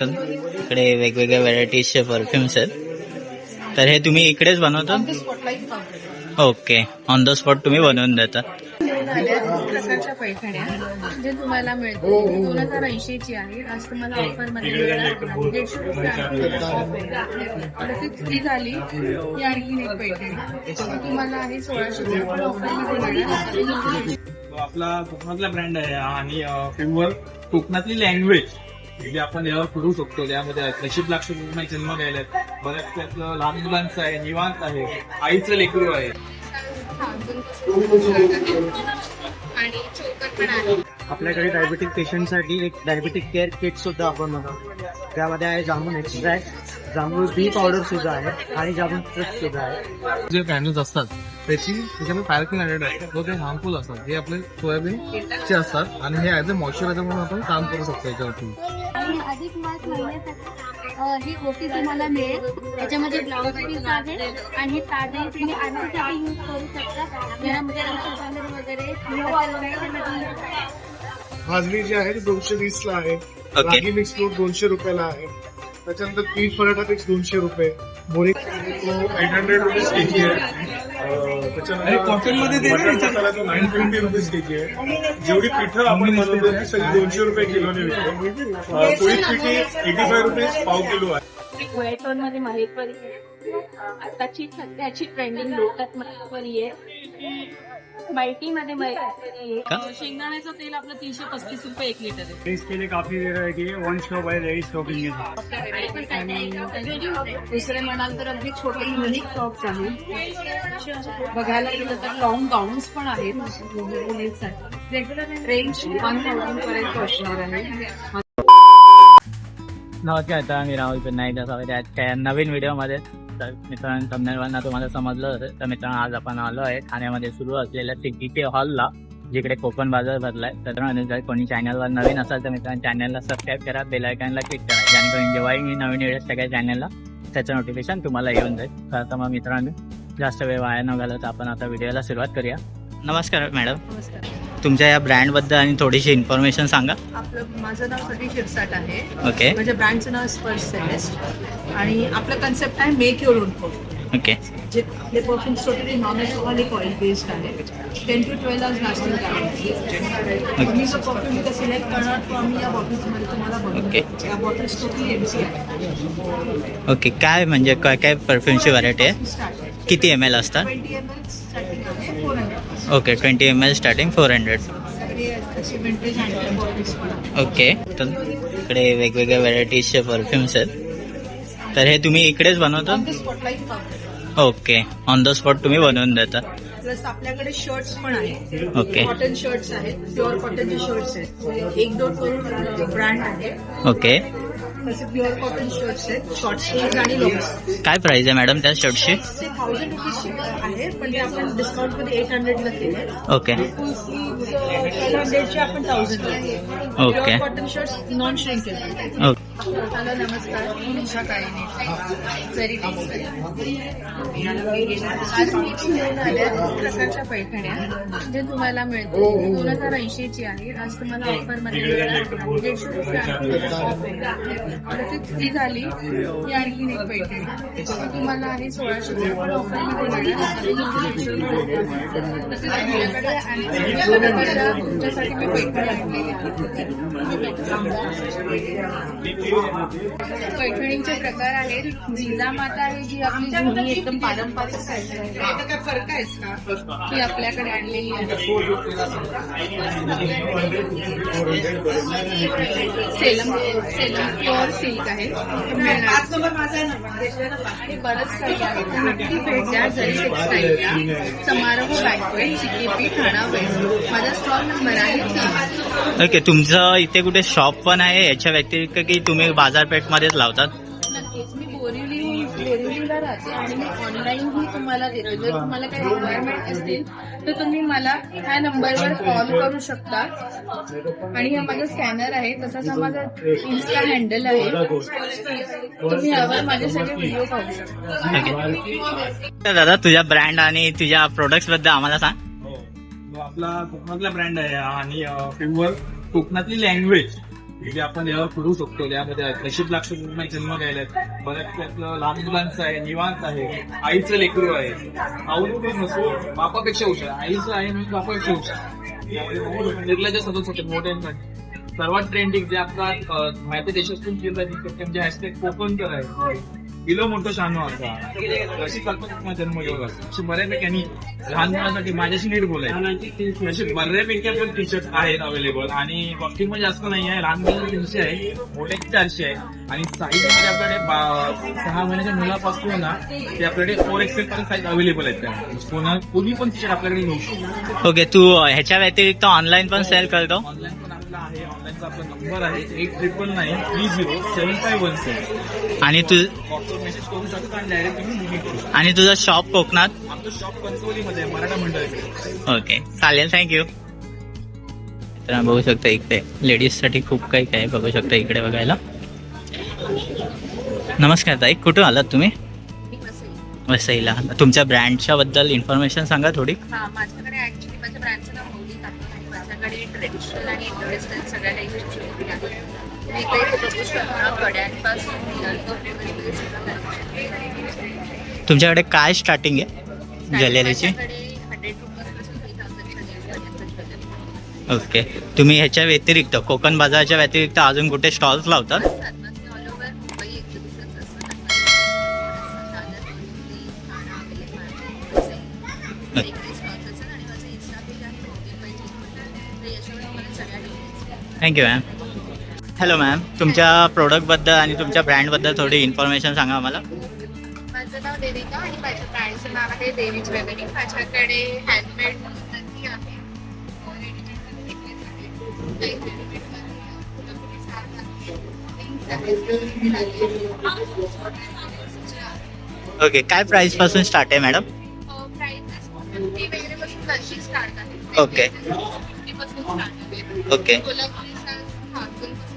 तर इकडे वेगवेगळ्या व्हरायटीजचे परफ्युम्स आहेत. तर हे तुम्ही इकडेच बनवता? ओके, ऑन द स्पॉट तुम्ही बनवून देता. प्रकारच्या पैठण्या जे तुम्हाला मिळतील 2080 ची आहे. आज तुम्हाला ऑफर मध्ये मिळणार 150 रुपये फ्री झाली. ही आणखी एक पैठणी तुम्हाला आहे 1600 रुपये ऑफर मध्ये मिळणार. आपला कोकणातला ब्रँड आहे आणि प्युअर कोकणातली लँग्वेज म्हणजे आपण यावर करू शकतो. त्यामध्ये नशीब लागतो पूर्ण जन्म घ्यायला बऱ्याच त्यातलं लहान मुलांचं आहे, निवांत आहे, आईचं लेकरू आहे आणि चोकर पण आहे. आपल्याकडे डायबेटिक पेशंटसाठी एक डायबेटिक केअर किट सुद्धा आपण बनवतो. त्यामध्ये आहे जामून एक्स्ट्रॅक्ट, जामून बी पावडर सुद्धा आहे आणि जामून फ्रूट सुद्धा आहे. जे कॅन्डल्स असतात त्याच्यामध्ये पॅराफिन ऍडेड आहे, तो ते हार्मफुल असतात. हे आपले सोयाबीनचे असतात आणि हे ऍज अ मॉइश्चरायझर म्हणून आपण काम करू शकतो याच्यावरती. अधिक मास महिन्यासाठी ही गोष्टी तुम्हाला मिळेल. याच्यामध्ये ब्लाउज पीस आहे आणि हे ताजे तुम्ही आणायसाठी यूज करू शकता. यामध्ये रंगपांढर वगैरे भाजणी जी आहे ती 220 ला आहे. रागी मिक्स फ्रूट 200 रुपयाला आहे. त्याच्यानंतर पीठ पराठा मिक्स 200 रुपये. बोरी 800 रुपीज केजी आहे. त्याच्यानंतर कॉटन मध्ये मसाला तो 920 रुपीज केजी आहे. जेवढी पिठं आपण बनवतो ती सगळी 200 रुपये किलोने विकतो. पोळी पिठी 85 रुपीज पाव किलो आहे. वेटोन मध्ये महेश्वरी आताची सध्याची ट्रेंडिंग लोटात महेश्वरी आहे. बायटी मध्ये महेश्वरी आहे. शेंगदाण्याचं तेल आपलं 335 रुपये 1 लिटर आहे. इसके लिए काफी वेरायटी है. वन शॉप है, रेडी शॉपिंग है. दुसरे म्हणाल तर अगदी छोटे युनिक टॉप्स आहेत. बघायला गेलं तर लॉंग गाऊन्स पण आहेत मुलींसाठी. रेंज 1000 पर्यंत असणार आहे. नमस्कार, आता मी राहुल पुन्हा एकदा स्वागत आहे आजच्या नवीन व्हिडिओमध्ये. तर मित्रांनो, थंबनेलवरनं तुम्हाला समजलं असेल. तर मित्रांनो, आज आपण आलो आहे ठाण्यामध्ये सुरू असलेल्या सिटी हॉलला, जिकडे कोकण बाजार भरलाय. तर जर कोणी चॅनलवर नवीन असाल तर मित्रांनो चॅनलला सबस्क्राईब करा, बेल आयकॉनला क्लिक करा, जेणेकरून जेव्हाही मी नवीन व्हिडिओ सगळ्या चॅनलला त्याचं नोटिफिकेशन तुम्हाला येऊन जाईल. तर आता मग मित्रांनो, जास्त वेळ वाया न घालत आपण आता व्हिडिओला सुरुवात करूया. नमस्कार मॅडम, तुमच्या या ब्रँडबद्दल आणि थोडीशी इन्फॉर्मेशन सांगा. माझं नाव सटी शिरसाट आहे. ओके. माझ्या ब्रँडचं नाव स्पर्श सेलेस्ट आणि आपलं कन्सेप्ट आहे make your on perfume. Okay. जे आपले perfumes totally non alcoholic oil based आहे. 10 to 12 hours लास्टिंग गॅरंटी. तुम्ही जो परफ्यूम इथं सिलेक्ट करणार तो आम्ही या बॉटल्समध्ये तुम्हाला बनवू. ओके. या बॉटल्स टोटली एमसी आहे. ओके, काय म्हणजे काय काय परफ्यूमची व्हरायटी आहे? स्टार्ट आहे किती ml असतात? 20 ml स्टार्टिंग आहे 400. Okay, 20 ml starting 400. सगळे असे विंटेज हँड बॉटल्स पण आहेत. ओके. तर इकडे वेगवेगळ्या व्हरायटीजचे परफ्युम्स आहेत. तर हे तुम्ही इकडेच बनवता? On the spot like powder. Okay, on the spot तुम्ही बनवून देता. प्लस आपल्याकडे शर्ट्स पण आहेत. ओके. कॉटन शर्ट्स आहेत, प्युअर कॉटनचे शर्ट्स आहेत. 1-2 करून ब्रँड आहे. ओके. तसे प्युअर कॉटन शर्ट्स आहेत, शॉर्ट स्लीव्ह आणि लॉंग. काय प्राइस आहे मॅडम त्या शर्टची? ते 1000 रुपीजची आहे, पण ते आपण डिस्काउंट मध्ये 800 ला केले. ओके. 1200चे आपण 1000 ला केले. Okay. Pure cotton shirts non shrinkable. Okay. Hello, नमस्कार, मी निशा काळेने व्हेरी आज मी घेऊन आल्या प्रकारच्या पैठण्या जे तुम्हाला मिळतील 2080 ची आहे. आज तुम्हाला ऑफर मध्ये मिळणार 150 रुपये फ्री झाली. ही आणखी एक पैठणी तुम्हाला आहे 1600 रुपये ऑफर मध्ये मिळणार. तसेच आपल्याकडे आणखी तुमच्यासाठी मी पैठणी आणलेली आहे. पैठणींचे प्रकार आहेत. जिजामाता आहे जी आपली जुनी एकदम पारंपरिक साडी आहे. आता काय फरक आहे का ती आपल्याकडे आणलेली आहे. सेलम प्युअर सिल्क आहे. आणि बरंच काही आहे. नक्की भेट द्या. जरी टेक्सटाईल द्या. समारोह बँक्वेट, चिकेपी, ठाणा वेस्ट. माझा स्टॉल नंबर आहे 3. ओके. तुमचं इथे कुठे शॉप पण आहे याच्या व्यतिरिक्त की तुम्ही बाजारपेठमध्येच लावतात? नक्कीच. मी बोरिवलीला राहते आणि मी ऑनलाईनही तुम्हाला देते. जर तुम्हाला काही रिक्वायरमेंट असतील तर तुम्ही मला ह्या नंबरवर कॉल करू शकता. आणि हा माझा स्कॅनर आहे, तसाच हा माझा इन्स्टा हँडल आहे. तुम्ही यावर माझे सगळे व्हिडिओ पाहू शकता. ओके. तर दादा, तुझ्या ब्रँड आणि तुझ्या प्रोडक्ट्स बद्दल आम्हाला सांग. आपला कोकणातला ब्रँड आहे आणि प्युअर कोकणातली लँग्वेज जे आपण यावर फिरू शकतो. त्यामध्ये नशीब लागतो जन्म घ्यायला बऱ्याच त्यातलं लहान मुलांचं आहे, निवांत आहे, आईचं लेकरू आहे, आवडून नसो बापापेक्षा हुशार, आईचं आहे म्हणजे बापापेक्षा हुशार. निर्लज्ज सदस्य होते मोठ्यांसाठी. सर्वात ट्रेंडिंग जे आपला माहिती देशातून केलं जे हॅशटॅग कोकणकर आहे, किलो मोठं शानू आता अशी कल्पना जन्मयोग अशी बऱ्यापैकी आणि लहान मुलांसाठी माझ्याशी नीट बोलायचं असे बऱ्यापैकी आपण टी शर्ट आहेत अवेलेबल. आणि कॉस्टिंग मध्ये जास्त नाही आहे, लहान मुलांना 300 आहे, मोठ्याची 400 आहे. आणि साईज मध्ये आपल्याकडे 6 महिन्याच्या मुलापासून ना ते आपल्याकडे 4XL पर्यंत साईज अवेलेबल आहेत. त्या कोणी पण टी शर्ट आपल्याकडे घेऊ शकतो. ओके, तू ह्याच्या व्यतिरिक्त ऑनलाईन पण सेल करतो? ऑनलाईन पण आपला आहे. ऑनलाईनचा आपला नंबर आहे 8999307517. आणि तू मेसेज करू शकतो आणि डायरेक्ट तुम्ही बुकिंग करू शकता. आणि तुझं शॉप कोकणात? आमचं शॉप पंचवलीमध्ये आहे, मराठा मंडळ. ओके, चालेल, थँक्यू. तर बघू शकता इकडे लेडीज साठी खूप काही काय बघू शकता इकडे बघायला. नमस्कार ताई, कुठून आलात तुम्ही? वसईला. तुमच्या ब्रँडच्या बद्दल इन्फॉर्मेशन सांगा थोडी. हा, माझ्याकडे ऍक्च्युली माझ्या ब्रँडचं नाव मौलिक आहे आणि माझ्याकडे ट्रेडिशनल आणि इंटरनेशनल सगळ्या टाईपची ज्वेलरी आहे. मी इकडे बघू शकता कड्यांपासून तुमच्याकडे काय स्टार्टिंग आहे ज्वेलरीची? 100 रुपयापासून 3000 ओके, तुम्ही ह्याच्या व्यतिरिक्त कोकण बाजाराच्या व्यतिरिक्त अजून कुठे स्टॉल्स लावतात? ऑल ओव्हर मुंबई एक्झिबिशन्स असतात. आणि माझं इन्स्टा पेज आहे मौलिक बाई चित्रपट. तर याच्यावर मला सगळ्या details. Thank you ma'am. Hello ma'am, तुमच्या प्रोडक्टबद्दल आणि तुमच्या ब्रँडबद्दल थोडी इन्फॉर्मेशन सांगा आम्हाला. माझं नाव देविका आणि माझ्या ब्रँडचं नाव आहे देवी ज्वेलरी. माझ्याकडे हँडमेड नक्की आहे, ओके, काय प्राइस पासून स्टार्ट आहे मॅडम? प्राइस 50 वगैरे पासून नशी स्टार्ट आहे. ओके. 50 पासून स्टार्ट आहे. ओके. कोल्हापुरी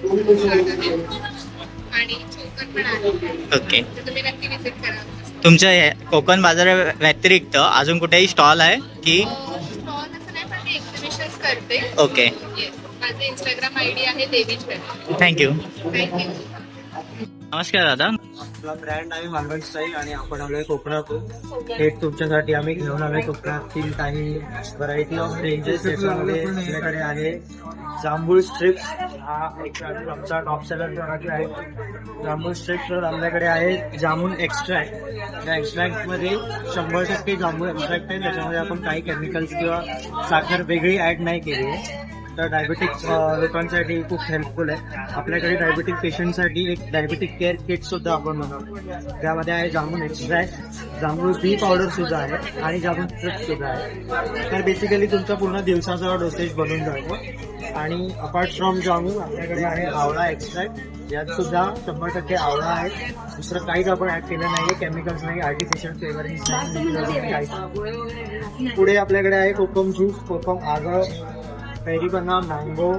पासून स्टार्ट आहे आणि चोकन पण आहे. ओके, तर तुम्ही नक्की विजिट करा. तुमच्या कोकण बाजारा व्यतिरिक्त अजून कुठेही स्टॉल आहे की? स्टॉल असं नाही, पण मी एक्झिबिशन्स करते. ओके, येस, माझं इंस्टाग्राम आयडी आहे देवी ज्वेलरी. थँक्यू. थँक्यू. नमस्कार दादा. आपला ब्रँड आहे मालवण स्टाईल आणि आपण आलोय कोकणातून. हे तुमच्यासाठी आम्ही घेऊन आलोय कोकणातील काही व्हरायटी ऑफ रेंजेस. त्याच्यामध्ये आपल्याकडे आहे जांभूळ स्ट्रिप्स, हा एक आमचा टॉप सेलर प्रॉडक्ट आहे. जांभूळ स्ट्रिप्स आपल्याकडे आहे जामून एक्स्ट्रॅक्ट. त्या एक्स्ट्रॅक्टमध्ये 100% जांभूळ एक्स्ट्रॅक्ट आहे. त्याच्यामध्ये आपण काही केमिकल्स किंवा साखर वेगळी ऍड नाही केली आहे. तर डायबेटिक लोकांसाठी खूप हेल्पफुल आहे. आपल्याकडे डायबेटिक पेशंटसाठी एक डायबेटिक केअर किट सुद्धा आपण बनवतो. त्यामध्ये आहे जामून एक्स्ट्रॅक्ट, जांभूळ बी पावडर सुद्धा आहे आणि जामून स्ट्रिप्स सुद्धा आहे. तर बेसिकली तुमचा पूर्ण दिवसाचा डोसेज बनून जातो. आणि अपार्ट फ्रॉम जामून आपल्याकडे आहे आवळा एक्स्ट्रॅक्ट. यात सुद्धा 100% आवळा आहे. दुसरं काहीच आपण ऍड केलं नाहीये, केमिकल्स नाही, आर्टिफिशियल फ्लेवरिंग नाही. पुढे आपल्याकडे आहे कोकम ज्यूस, कोकम आगळ, पेरीबना, मँगो,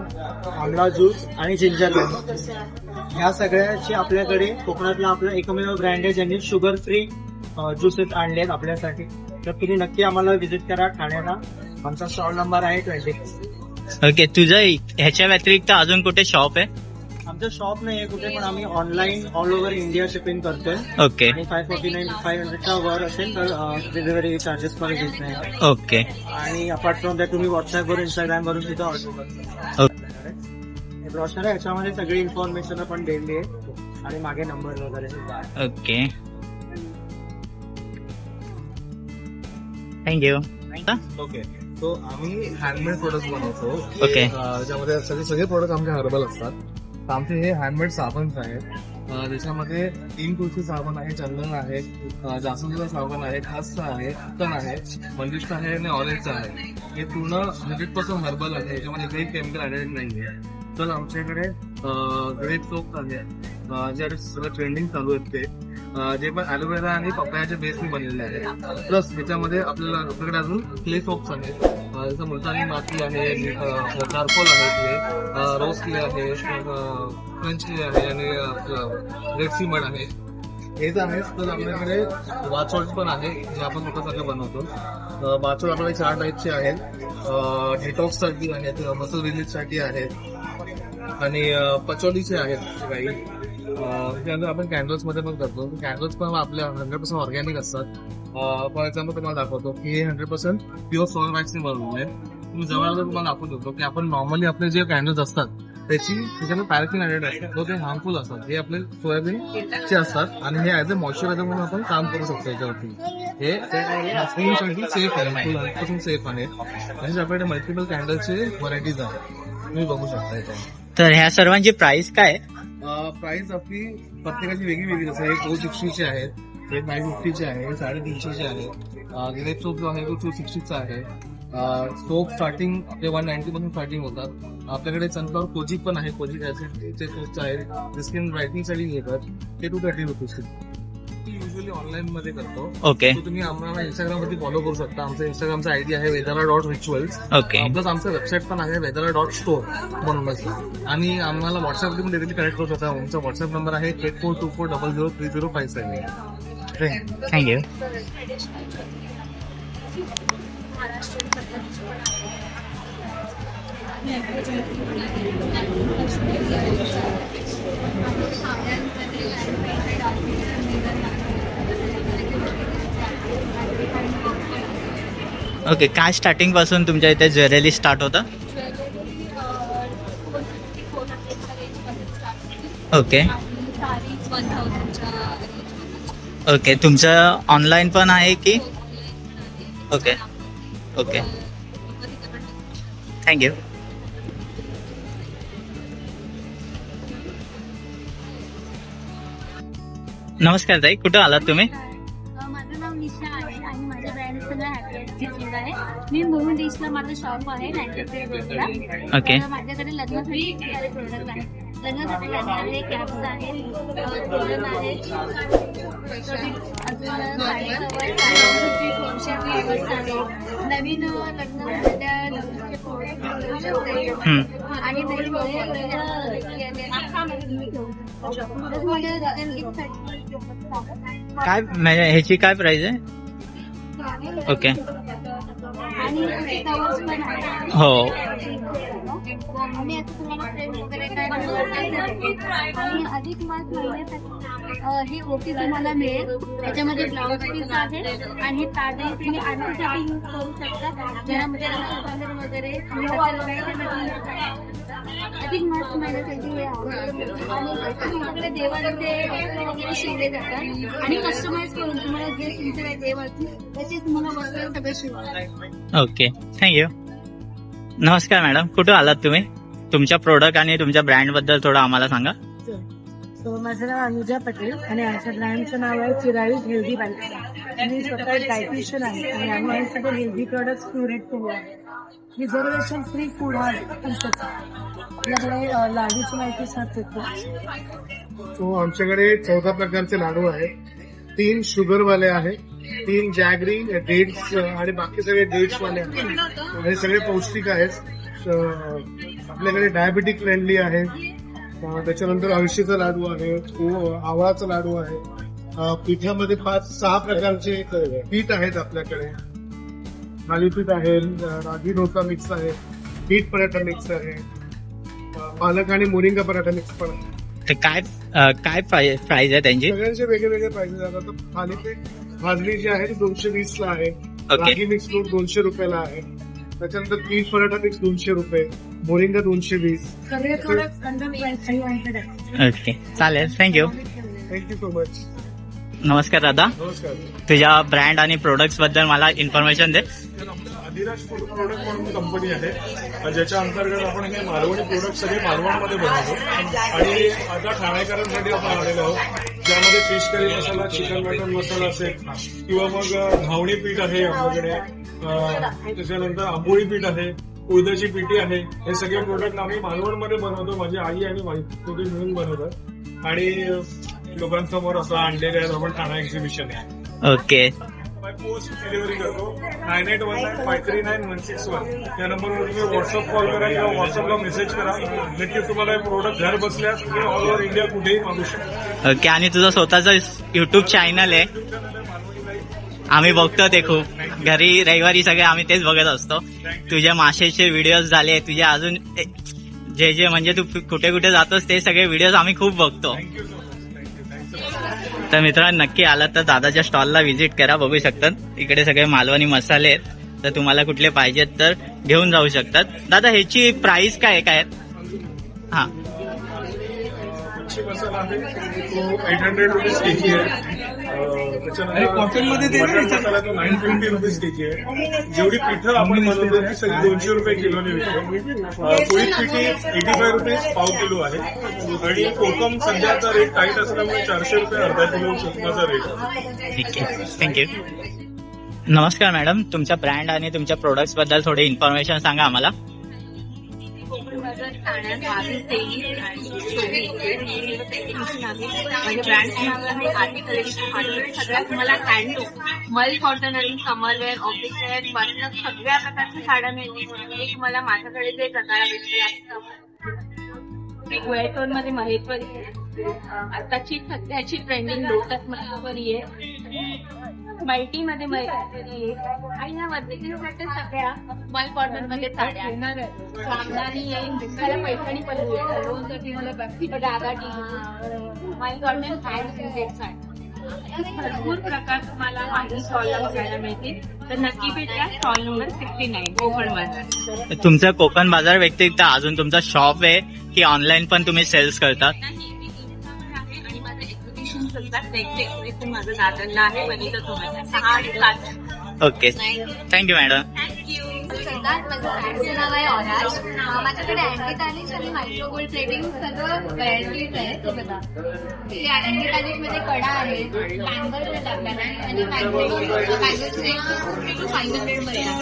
आमला ज्यूस आणि जिंजर लेमन. ह्या सगळ्याची आपल्याकडे कोकणातला आपला एकमेव ब्रँड आहे ज्यांनी शुगर फ्री ज्युसेस आणले आहेत आपल्यासाठी. तर तुम्ही नक्की आम्हाला व्हिजिट करा ठाण्याला. आमचा स्टॉल नंबर आहे 20. ओके, तुझं ह्याच्या व्यतिरिक्त अजून कुठे शॉप आहे? आमचं शॉप नाही आहे कुठे, पण आम्ही online all over India shipping करतोय. ओके. आणि 549-500च्या वर असेल तर डिलिव्हरी चार्जेस पण घेत नाही. ओके. आणि अपार्ट फ्रॉम दॅट तुम्ही व्हॉट्सअपवर, इंस्टाग्रामवरून सुद्धा ऑर्डर करता. ब्रॉशर आहे, याच्यामध्ये सगळी इन्फॉर्मेशन आपण दिली आहे आणि मागे नंबर वगैरे सुद्धा आहे. Okay, thank you. ओके, सो आम्ही हँडमेड प्रोडक्ट बनवतो. ओके. ज्यामध्ये सगळे प्रोडक्ट आमचे हर्बल असतात. तर आमचे हे हँडमेड साबण आहेत. त्याच्यामध्ये 3 तुळशी साबण आहे, चंदन आहे, जास्वंदीचा साबण आहे, खासचा आहे, उत्तन आहे, मंजिष्ठा आहे आणि ऑरेंजचा आहे. हे पूर्ण 100% हर्बल आहे. याच्यामध्ये काही केमिकल ऍडेड नाही आहे. तर आमच्याकडे ग्रेप सोप आहे, जे सगळं ट्रेंडिंग चालू आहेत ते, जे पण ॲलोवेरा आणि पपयाच्या बेसने बनलेले आहे. प्लस त्याच्यामध्ये आपल्याकडे अजून क्ले सोप्स आहेत, जसं मुलतानी माती आहे, चारकोल आहे, रोज क्ले आहे, फ्रेंच क्ले आहे आणि रेड सी मड आहे. हेच आहे. तर आपल्याकडे बाथसॉल्ट पण आहे, जे आपण स्वतःसाठी बनवतो. बाथसॉल्ट आपल्याकडे 4 टाईपचे आहेत. डिटॉक्ससाठी आहेत, मसल रिलीजसाठी आहेत आणि पचोलीचे आहेत काही. त्यानंतर आपण कॅन्डल्स मध्ये पण करतो. कॅन्डल्स पण आपल्या 100% ऑर्गॅनिक असतात. फॉर एक्झाम्पल तुम्हाला दाखवतो की हे 100% प्युअर फ्लोअर वॅक्सने बनवलेले आहे. तुम्ही जवळ तुम्हाला दाखवून देतो की आपण नॉर्मली आपले जे कॅन्डल्स असतात त्याच्यामध्ये पॅराफिन ऍडेड असतात, तो ते हार्मफुल असतात. हे आपले सोयाबीनचे असतात आणि हे ऍज अ मॉइश्चरायझर म्हणून आपण काम करू शकतो याच्यावरती. हे स्किनसाठी सेफ आहे, फुल सेफ आहे. तसेच आपल्याकडे मल्टिपल कॅन्डलचे व्हरायटीज आहेत, तुम्ही बघू शकता इथे. तर ह्या सर्वांची प्राइस काय आहे? प्राइस आपली प्रत्येकाची वेगळी वेगळी असते. हे 260चे आहेत, हे 550चे आहे, 350चे आहे. ग्रेप सोप जो आहे तो 260चा आहे. सोप स्टार्टिंग आपले 190 पासून स्टार्टिंग होतात. आपल्याकडे सनफ्लॉवर कोजिक पण आहे, कोजिक ऍसिडचे सोप्स आहेत, स्किन ब्राईटनिंग साठी घेतात, ते 230 रुपीज. युजली ऑनलाईन मध्ये करतो. ओके. तुम्ही आम्हाला इंस्टाग्राम वरती फॉलो करू शकता. आमचा इंस्टाग्रामचा आयडी आहे वेदारा.रिच्युअल्स. ओके. प्लस आमचं वेबसाईट पण आहे वेदारा.स्टोर म्हणूनच. आणि आम्हाला व्हॉट्सअपवरती पण डिरेक्टली कनेक्ट करू शकता. आमचा व्हॉट्सअप नंबर आहे 8424003057. थँक्यू. ओके. काय स्टार्टिंग पासून तुमच्या इथे ज्वेलरी स्टार्ट होतं? ओके. ओके. तुमचं ऑनलाईन पण आहे की? ओके. ओके. थँक्यू. नमस्कार ताई, कुठं आलात तुम्ही? माझं नाव निशा आहे आणि माझ्या ब्रँडचं नाव हॅपी आहे. मी मुरुड ईस्टला माझं शॉप आहे 93 रोडला. ओके. माझ्याकडे लग्नासाठी खूप सारे प्रोडक्ट आहेत. लग्नासाठी लागणारे कॅप्स आहेत, तोरण आहेत, अजून साडी कवर, साडी फ्लेवर्स आहेत. नवीन लग्नाच्या लग्नाचे प्रोडक्ट घेऊ शकते आणि काय म्हणजे ह्याची काय प्राइस आहे? ओके. आणि कवर्स पण आहे. हो. आणि आता तुम्हाला फ्रेम वगैरे काय आणि अधिक मास महिन्यासाठी ही ओटी तुम्हाला मिळेल. त्याच्यामध्ये ब्लाउज पीस आहे आणि हे ताजे तुम्ही आरतीसाठी यूज करू शकता. ज्यामध्ये रंगकांदर वगैरे अधिक मास महिन्यासाठी हे आणि तुमच्याकडे देवाचे वगैरे शिवले जातात आणि कस्टमाइज करून तुम्हाला जे तुमचे काही देव असतील त्याचे तुम्हाला वस्त्र सगळे शिवतात. ओके. थँक्यू. नमस्कार मॅडम, कुठं आलात तुम्ही? तुमच्या प्रोडक्ट आणि तुमच्या ब्रँड बद्दल थोडं आम्हाला सांगा. माझं नाव अनुजा पटेल आणि आमच्या ब्रँडचं नाव आहे चिराळी हेल्दी बाईक. मी स्वतः डायटिशियन आहे आणि आम्ही हे सगळे हेल्दी प्रोडक्ट्स क्युरेट केले आहे. रिझर्वेशन फ्री फूड हा आपल्याकडे लाडूची माहिती सांगतो. तो आमच्याकडे 14 प्रकारचे लाडू आहेत. 3 शुगरवाले आहेत, 3 जॅगरी, डेट्स आणि बाकी सगळे डेट्स वाले आहेत. हे सगळे पौष्टिक आहेत. आपल्याकडे डायबिटिक फ्रेंडली आहे. त्याच्यानंतर अळशीचा लाडू आहे, आवळाचा लाडू आहे. पिठामध्ये 5-6 प्रकारचे पीठ आहेत आपल्याकडे. थालीपीठ आहे, रागी डोसा मिक्स आहे, पीठ पराठा मिक्स आहे, पालक आणि मोरिंगा पराठा मिक्स पण आहे. तर काय प्राइस आहे त्यांची? सगळ्यांचे वेगळे प्राइसेस आहेत. आता थालीपीठ भाजली जी आहे ती 220ला आहे. रागी मिक्स 200 रुपयाला आहे. त्याच्यानंतर पीठ पराठा मिक्स 200 रुपये, मोरिंगा 220. सगळे प्रोडक्ट अंडर 500 आहे. ओके, चालेल. थँक्यू. Thank you so much. नमस्कार दादा, नमस्कार. तुझ्या ब्रँड आणि प्रोडक्ट्स बद्दल मला इन्फॉर्मेशन दे. अधिराज फूड प्रोडक्ट म्हणून कंपनी आहे, ज्याच्या अंतर्गत आपण हे मालवणी प्रोडक्ट सगळे मालवणमध्ये बनवतो. आणि आता ठाणेकरांसाठी आपण आलेलो आहोत, ज्यामध्ये फिश करी मसाला, चिकन मटन मसाला असेल किंवा मग घावणी पीठ आहे आपल्याकडे, त्याच्यानंतर आंबोळी पीठ आहे, उडदाची पिठी आहे. हे सगळे प्रोडक्ट आम्ही मालवणमध्ये बनवतो. माझी आई आणि वाईफ दोघे मिळून बनवतात आणि लोकांसमोर असं आणलेलं आहे. आपण ठाणा एक्झिबिशन आहे. ओके. पोस्ट डिलिव्हरी करतो. 9819539161 या नंबरवर तुम्ही व्हॉट्सअप कॉल करा किंवा व्हॉट्सअपला मेसेज करा. नक्कीच तुम्हाला हे प्रोडक्ट घर बसल्यास तुम्ही ऑल ओव्हर इंडिया कुठेही मागू शकता. ओके. आणि तुझं स्वतःचं युट्यूब चॅनल आहे, आम्ही बघतो ते खूप. घरी रविवारी सगळे आम्ही तेच बघत असतो. तुझ्या माशाचे व्हिडिओज झाले, तुझे अजून जे जे म्हणजे तू कुठे कुठे जातोस ते सगळे व्हिडिओज आम्ही खूप बघतो. Thank you so much. तर मित्रांनो नक्की आलात तर दादाच्या स्टॉलला व्हिजिट करा. बघू शकतात इकडे सगळे मालवणी मसाले आहेत. तर तुम्हाला कुठले पाहिजेत तर घेऊन जाऊ शकतात. दादा ह्याची प्राइस काय काय हा मच्छी मसाला आहे तो 800 रुपीज केजी आहे. त्याच्यानंतर मटण मसाला तो 950 रुपीज केजी आहे. जेवढी पिठं आपण बनवतो ती सगळी 200 रुपये किलोने विकतो. पोळी पिठी 85 रुपीज पाव किलो आहे. आणि कोकम सध्याचा रेट टाईट असल्यामुळे 400 रुपये अर्धा किलो कोकमाचा रेट आहे. ठीक आहे. थँक्यू. नमस्कार मॅडम, तुमच्या ब्रँड आणि तुमच्या प्रोडक्ट्स बद्दल थोडी इन्फॉर्मेशन सांगा आम्हाला. कोकण बाजार ठाण्यात 22-23 आणि 24 म्हणजे ब्रँडचं नाव आहे आर्मी कलेक्शन हँडमेड. सगळ्या तुम्हाला हँडलूम मल कॉटन आणि समरवेअर ऑफिसवेअर पासून सगळ्या प्रकारच्या साड्या मिळतील. एक मला माझ्याकडे जे प्रकार एक वेअर टोन मध्ये महेश्वरी आताची सध्याची ट्रेंडिंग लोटस महेश्वरी आहे. मल्टी मध्ये महेश्वरी आहे. आणि या वर्धेसाठी सगळ्या मल कॉटन मध्ये साड्या सामनानी आहे. त्याला पैठणी पण लोनसाठी मला रागा मल कॉटन हँड साड्या भरपूर प्रकार तुम्हाला माझ्या स्टॉलला बघायला मिळतील. तर नक्की भेटा. स्टॉल नंबर 69 कोकण बाजार. तुमचं कोकण बाजार व्यतिरिक्त अजून तुमचा शॉप आहे की ऑनलाईन पण तुम्ही सेल्स करतात? आणि माझं एक्झिबिशन सुद्धा डेकोरेशन माझं दादरला आहे. बघितलं तुम्हाला 6 आणि 7. ओके. Thank you madam. थँक्यू. माझं ब्रँडचं नाव आहे ऑराज. माझ्याकडे अँटी तालिश आणि मायक्रो गोल्ड प्लेटिंग सर्व व्हरायटीज आहे. ते बघा अँटी तालिश मध्ये कडा आहे, बँगल सेट आपल्याला आणि बँगल सेट 500 मध्ये आहे.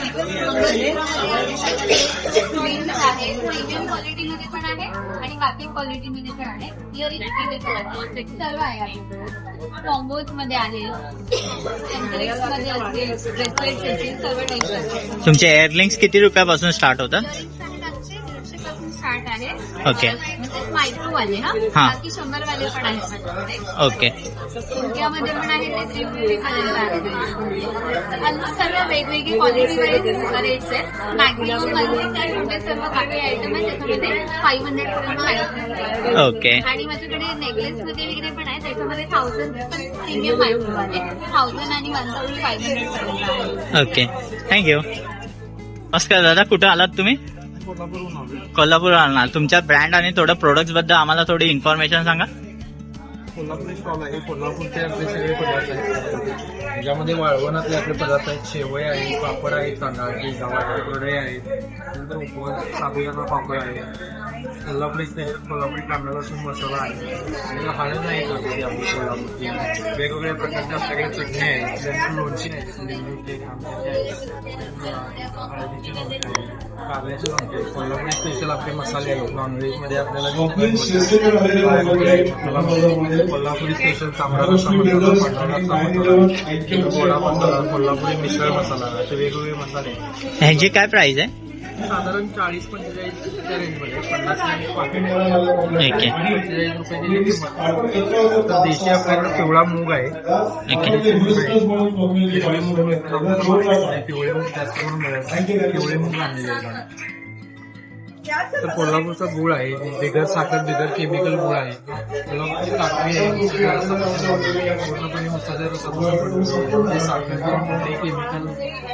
आहे प्रीमियम क्वालिटीमध्ये पण आहे आणि बाकी क्वालिटीमध्ये पण आहे. इयरिंग सर्व आहे आपल्याकडे. कॉम्बोज मध्ये आहे, मध्ये असतील ब्रेसलेट सेट सर्व टाईप आहे. तुमचे एअरलिंक्स किती रुपयापासून स्टार्ट होतात? स्टार्ट आहे. ओके. मायक्रो वाले हा. बाकी 100 वाले पण आहेत. ओके. फुलक्यामध्ये पण आहे ते 350 पर्यंत. सर्व वेगवेगळी क्वालिटी रेट्स आहेत. मॅक्झिमम मध्ये सर्व बाकी आयटम आहे त्याच्यामध्ये 500 पर्यंत आहे. ओके. आणि माझ्याकडे नेकलेस मध्ये वगैरे पण आहे. त्याच्यामध्ये 1000 प्रीमियम मायक्रो वाले 1000 आणि 1500 पर्यंत आहे. ओके. थँक्यू. नमस्कार दादा, कुठं आलात तुम्ही? कोल्हापूर आलात. तुमच्या ब्रँड आणि थोडं प्रोडक्ट्स बद्दल आम्हाला थोडी इन्फॉर्मेशन सांगा. कोल्हापूर स्टॉल आहे. कोल्हापूरचे आपले सगळे पदार्थ आहेत. ज्यामध्ये वाळवणातले आपले पदार्थ आहेत. शेवय आहे, पापड आहे, तांदळाचे गव्हाचे कुरडे आहेत. नंतर उपवास साबुदाणा पापड आहे. कोल्हापुरी तांदळा लसूण मसाला आहे. आणि हळद आहे आपली कोल्हापूरची. वेगवेगळ्या प्रकारच्या आपल्याकडे चटणी आहे, त्यानंतर लोणची आहे, लिंबूचे आंब्याचे आहे, हळदीचे लोणचे आहे, कारल्याचे लोणचे आहे. कोल्हापुरी स्पेशल आपले मसाले आहेत. नॉनव्हेज मध्ये आपल्याला कोल्हापुरी स्पेशल तांबडा रस्सा मसाला, पांढरा रस्सा मसाला, गोडा मसाला, कोल्हापुरी मिसळ मसाला असे वेगवेगळे मसाले. ह्यांची काय प्राइस आहे? साधारण 40-45 रेंजमध्ये 50 पाकिट ओके. 45 रुपयाची किंमत. तर देशी आपल्याकडे पिवळा मूग आहे. ओके. पिवळे मूग जास्त करून मिळत. पिवळे मूग आणलेले आहेत. तर कोल्हापूरचा गुळ आहे, बिगर साखर बिगर केमिकल गुळ आहे. कोल्हापूरची काकडी आहे, पूर्णपणे मसाले रसापासून साखर केमिकल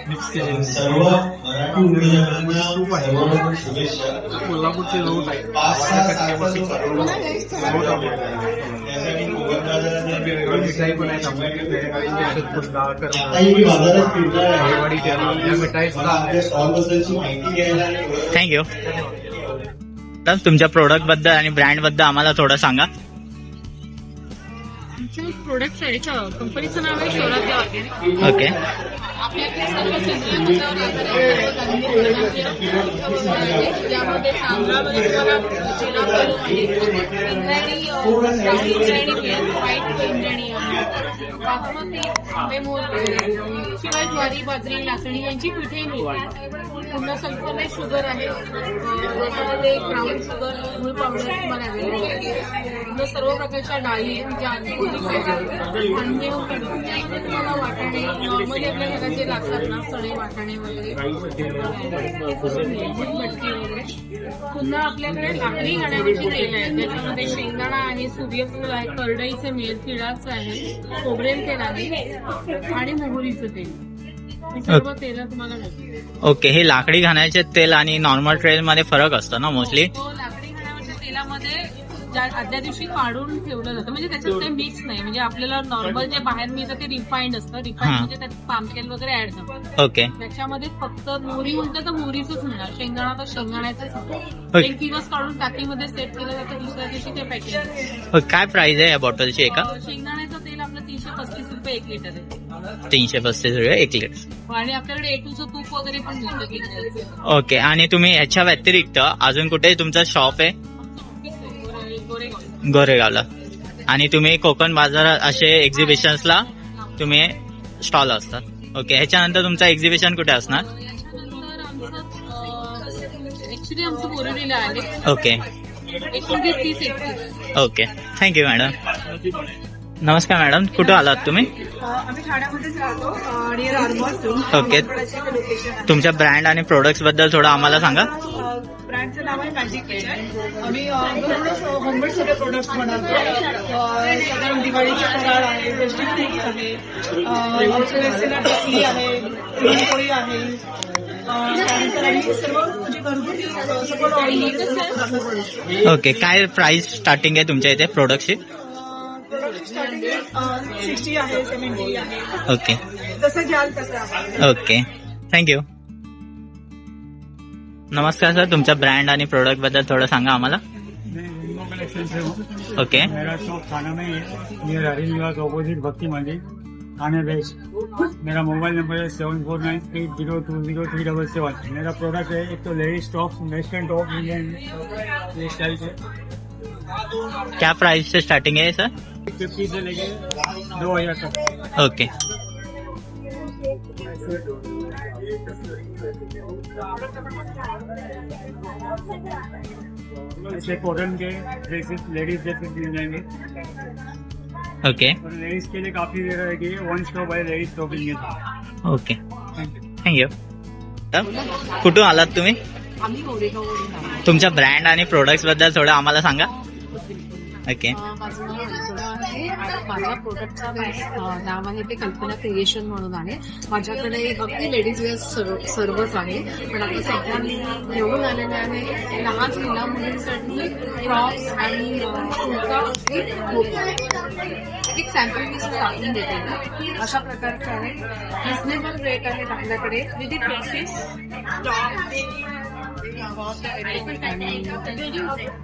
मिक्स केलेले तूप आहे. कोल्हापूरचे रोट आहे, मिठाई पण आहेत आपल्याकडे. मिठाई थँक्यू. तर तुमच्या प्रोडक्ट बद्दल आणि ब्रँड बद्दल आम्हाला थोडं सांगा. आमचं प्रोडक्ट आहे कंपनीचं नाव आहे शौराद्य ऑर्गॅनिक. ओके. आपल्याकडे सर्व सेंद्रिय ज्यामध्ये तांबडा व्हाईट इंद्राणी बासमती, शिवाय ज्वारी, बाजरी, नाचणी यांची पिठे मिळतात. पुन्हा सल्फर शुगर आहे, त्याच्यामध्ये ब्राऊन शुगर गुळ पावडर तुम्हाला अवेलेबल आहे. पुन्हा सर्व प्रकारच्या डाळी ज्या अन्य तुम्हाला वाटाणे नॉर्मली आपल्या घरात जे लागतात ना, सडे वाटाणे वगैरे, मटकी वगैरे. पुन्हा आपल्याकडे लाकडी घाण्याची तेल आहे, त्याच्यामध्ये शेंगदाणा आहे, सूर्यफूल आहे, करडईचे मेल, तिळाचं आहे, खोबरेल तेल आहे आणि मोहरीचं तेल. ही सर्व तेलं तुम्हाला मिळतील. ओके, हे लाकडी घाण्याचे तेल आणि नॉर्मल तेल मध्ये फरक असतो ना मोस्टली? तो लाकडी घाण्याच्या तेलामध्ये आदल्या दिवशी काढून ठेवलं जातं, म्हणजे त्याच्यात काही मिक्स नाही. म्हणजे आपल्याला नॉर्मल जे बाहेर मिळतं ते रिफाईंड असतं. रिफाईंड म्हणजे त्यात पाम तेल वगैरे ऍड करतात. ओके. त्याच्यामध्ये फक्त मोहरी म्हणतं तर मोहरीचंच मिळणार, शेंगदाणा तर शेंगदाण्याचंच. ओके. एक दिवस काढून टाकीमध्ये सेट केलं जातं, दुसऱ्या दिवशी ते पॅकिंग. काय प्राइस आहे या बॉटलची एका? शेंगदाण्याचं तेल आपलं 335 रुपये 1 लिटर आहे. 335 रुपये 1 लिटर. आणि आपल्याकडे A2चं तूप वगैरे पण मिळतं किती. ओके. आणि तुम्ही याच्या व्यतिरिक्त अजून कुठे तुमचं शॉप आहे? गोरेगावला. आणि तुम्ही कोकण बाजारात असे एक्झिबिशन्सला तुम्ही स्टॉल असतात. ओके. ह्याच्यानंतर तुमचं एक्झिबिशन कुठे असणार? ऍक्च्युली आमचं बोरिवलीला आहे. ओके. 29-30. ओके. Thank you madam. नमस्कार मॅडम, कुठं आलात तुम्ही? आम्ही ठाण्यामध्येच राहतो, नियर आर्मोर. ओके. तुमच्या ब्रँड आणि प्रोडक्ट्स बद्दल थोडं आम्हाला सांगा. ब्रँडचं नाव आहे मॅजिक किचन. आम्ही होममेड सगळे प्रोडक्ट्स बनवतो. साधारण दिवाळीचे फराळ आहे, वेजिटेबल्स आहे, आमच्या वेस्टेला टोपली आहे, पुरणपोळी आहे. त्यानंतर आम्ही सर्व म्हणजे घरगुती सगळं ऑइल. ओके. काय प्राइस स्टार्टिंग आहे तुमच्या इथे प्रोडक्टची? स्टार्टिंग 60 आहे, 70 आहे. ओके. जसं घ्याल तसं आहे. ओके. थँक्यू. नमस्कार सर, तुमच्या ब्रँड आणि प्रोडक्ट बद्दल थोडं सांगा आम्हाला. ओके. मेरा शॉप थाना में है, नियर हरी निवास ऑपोजिट भक्ति मंदिर, थाने वेस्ट. मेरा मोबाइल नंबर है 7498020377. मेरा प्रोडक्ट है एक तो ladies top, western top, Indian ये स्टाइल से क्या प्राइस से स्टार्टिंग है सर? 50 से लेके 2000 तक. ओके. ऐसे कॉटन के ड्रेसेस लेडीज ड्रेसेस मिल जाएंगे. ओके. और लेडीज के लिए काफी वेराइटी है. वन स्टॉप है लेडीज शॉपिंग है. ओके. थँक्यू. कुठून आलात तुम्ही? आम्ही गोरेगाववरून आलो. तुमच्या ब्रँड आणि प्रोडक्ट्स बद्दल थोडं आम्हाला सांगा. ओके. माझं नाव अंजुला आहे आणि माझ्या प्रोडक्टचं नाव आहे ते कल्पना क्रिएशन म्हणून आहे. माझ्याकडे अगदी लेडीज वेअर सर्वच आहे, पण आता सध्या मी घेऊन आलेले आहे लहान मुला मुलींसाठी फ्रॉक्स आणि कुर्ता. एक सॅम्पल मी टाकून देते. अशा प्रकारचे आहे, रिझनेबल रेट आहेत आपल्याकडे. विथ ड्रेसेस,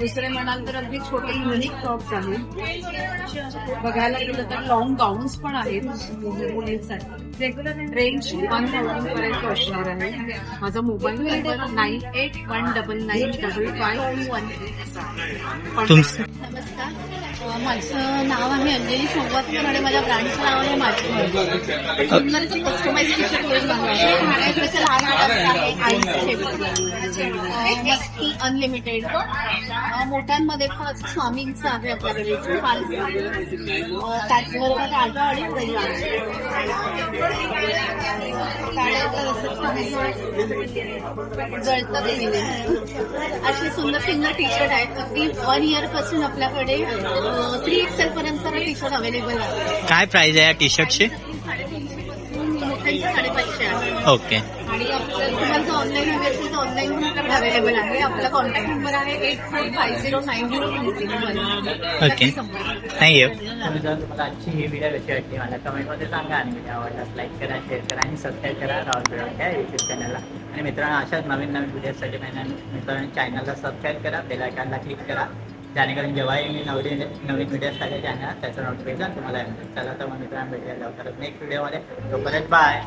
दुसरे म्हणाल तर अगदी छोटे युनिक टॉप्स आहेत. बघायला गेलं तर लॉंग गाऊन्स पण आहेत मुलींसाठी. रेंज 1000 पर्यंत असणार आहे. माझा मोबाईल नंबर 9819555513. नमस्कार, माझं नाव आहे अंजली सोमवारकर आणि माझ्या ब्रँडचं नाव आहे माझी सुंदरचं कस्टमाइज टी शर्ट वगैरे मागवायचे. ठाण्याचं लहान आहे, मस्ती अनलिमिटेड. मोठ्यांमध्ये पण असं स्वामींचं आहे आपल्याकडे, त्याचबरोबर राजा आणि जळतं देवी असे सुंदर सुंदर टी शर्ट आहेत. अगदी 1 इयर पासून आपल्याकडे 3XL पर्यंत टी शर्ट अवेलेबल आहे. काय प्राइस आहे या टी शर्टची? मोठ्यांची 550 आहे. ओके. आणि आपलं तुम्हाला जर ऑनलाईन हवे असेल तर ऑनलाईन पण आपल्याकडे अवेलेबल आहे. आपला कॉन्टॅक्ट नंबर आहे 84509023. ओके. थँक्यू. जर तुम्हाला आजची ही व्हिडिओ कशी वाटली मला कमेंटमध्ये सांगा. आणि व्हिडिओ आवडल्यास लाईक करा, शेअर करा आणि सबस्क्राईब करा राहुल बिडोड या यूट्यूब चॅनलला. आणि मित्रांनो, अशाच नवीन नवीन व्हिडिओसाठी मित्रांनो चॅनलला सबस्क्राईब करा, बेल आयकॉनला क्लिक करा, जेणेकरून जेव्हाही मी नवीन व्हिडिओज टाकेल चॅनल त्याचं नोटिफिकेशन तुम्हाला येईल. चला तर मग मित्रांनो, भेटूया लवकरच नेक्स्ट व्हिडिओमध्ये. तोपर्यंत बाय.